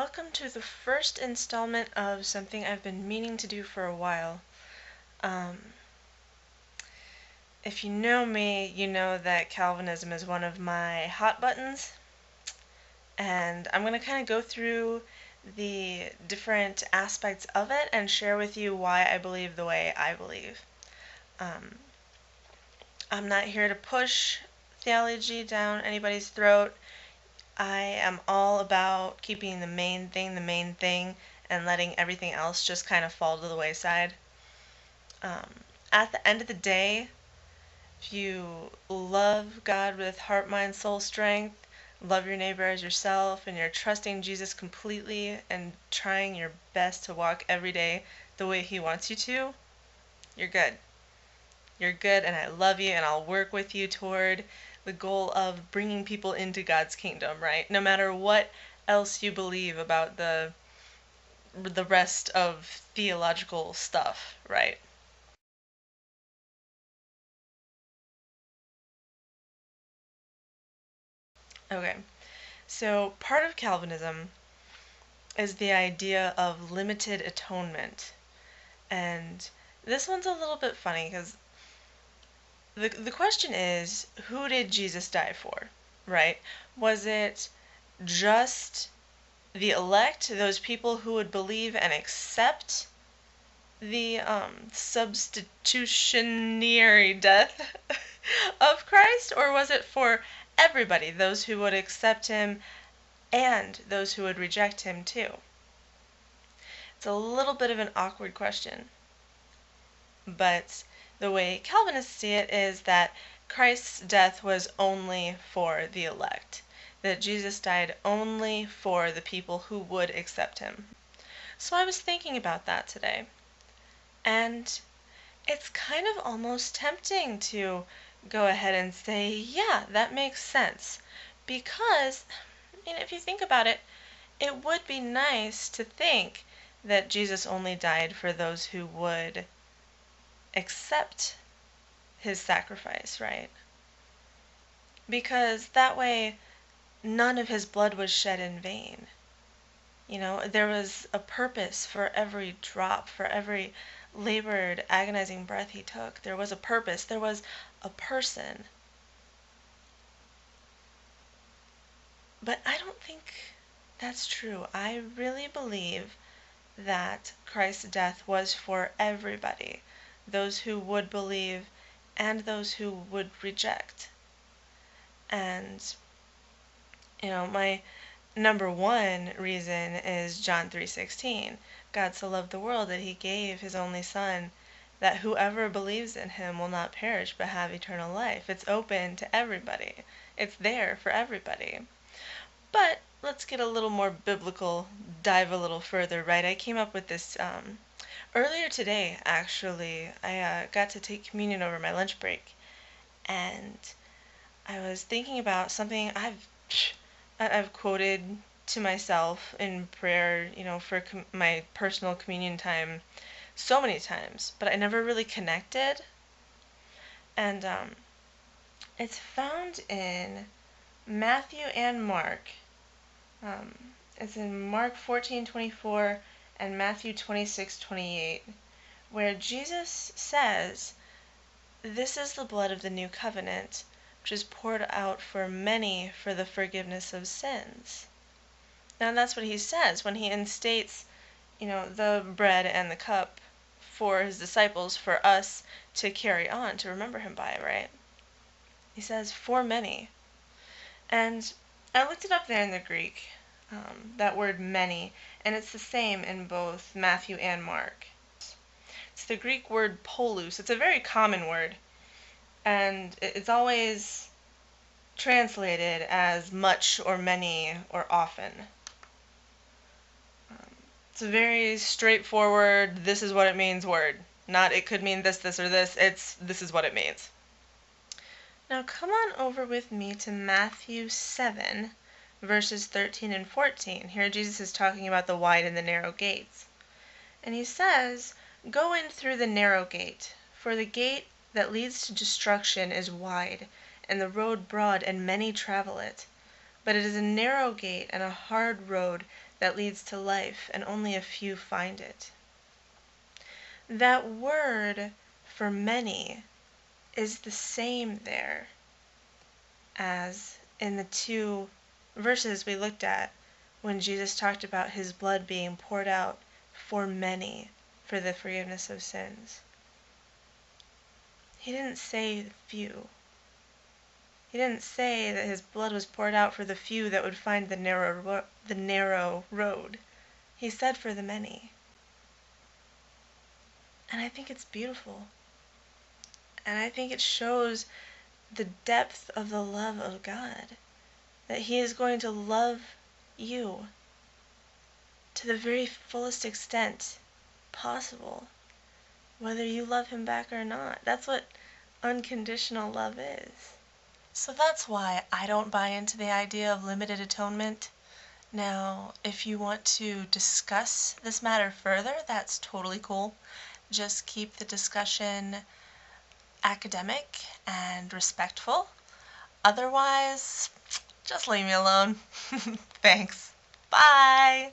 Welcome to the first installment of something I've been meaning to do for a while. Um, if you know me, you know that Calvinism is one of my hot buttons, and I'm going to kind of go through the different aspects of it and share with you why I believe the way I believe. Um, I'm not here to push theology down anybody's throat. I am all about keeping the main thing, and letting everything else just kind of fall to the wayside. At the end of the day, if you love God with heart, mind, soul, strength, love your neighbor as yourself, and you're trusting Jesus completely and trying your best to walk every day the way He wants you to, you're good. You're good, and I love you, and I'll work with you toward the goal of bringing people into God's kingdom, right? No matter what else you believe about the rest of theological stuff, right? Okay. So, part of Calvinism is the idea of limited atonement. And this one's a little bit funny because the question is, who did Jesus die for? Right? Was it just the elect, those people who would believe and accept the substitutionary death of Christ? Or was it for everybody, those who would accept Him and those who would reject Him too? It's a little bit of an awkward question. But the way Calvinists see it is that Christ's death was only for the elect, that Jesus died only for the people who would accept Him. So I was thinking about that today, and it's kind of almost tempting to go ahead and say, yeah, that makes sense. Because, if you think about it, it would be nice to think that Jesus only died for those who would accept His sacrifice, right? Because that way none of His blood was shed in vain. There was a purpose for every drop, for every labored, agonizing breath He took. There was a purpose. There was a person. But I don't think that's true. I really believe that Christ's death was for everybody, those who would believe and those who would reject. And, my number one reason is John 3:16. God so loved the world that He gave His only Son, that whoever believes in Him will not perish but have eternal life. It's open to everybody. It's there for everybody. But let's get a little more biblical, dive a little further, right? I came up with this earlier today, actually. I got to take communion over my lunch break, and I was thinking about something I've quoted to myself in prayer, for my personal communion time so many times, but I never really connected. And it's found in Matthew and Mark. It's in Mark 14:24 and Matthew 26:28, where Jesus says, "This is the blood of the new covenant, which is poured out for many for the forgiveness of sins." Now that's what He says when He instates, the bread and the cup for His disciples, for us to carry on, to remember Him by, right? He says, "for many." And I looked it up there in the Greek, that word many, and it's the same in both Matthew and Mark. It's the Greek word polus. It's a very common word, and it's always translated as much or many or often. It's a very straightforward, this is what it means word. Not it could mean this, or this. It's this is what it means. Now come on over with me to Matthew 7, verses 13 and 14. Here Jesus is talking about the wide and the narrow gates. And He says, "Go in through the narrow gate, for the gate that leads to destruction is wide, and the road broad, and many travel it. But it is a narrow gate and a hard road that leads to life, and only a few find it. That word for many is the same there as in the two verses we looked at when Jesus talked about his blood being poured out for many for the forgiveness of sins. He didn't say the few. He didn't say that his blood was poured out for the few that would find the narrow road. He said for the many. And I think it's beautiful. And I think it shows the depth of the love of God. That he is going to love you to the very fullest extent possible, whether you love him back or not. That's what unconditional love is. So that's why I don't buy into the idea of limited atonement. Now, if you want to discuss this matter further, that's totally cool. Just keep the discussion academic and respectful. Otherwise, just leave me alone. Thanks. Bye!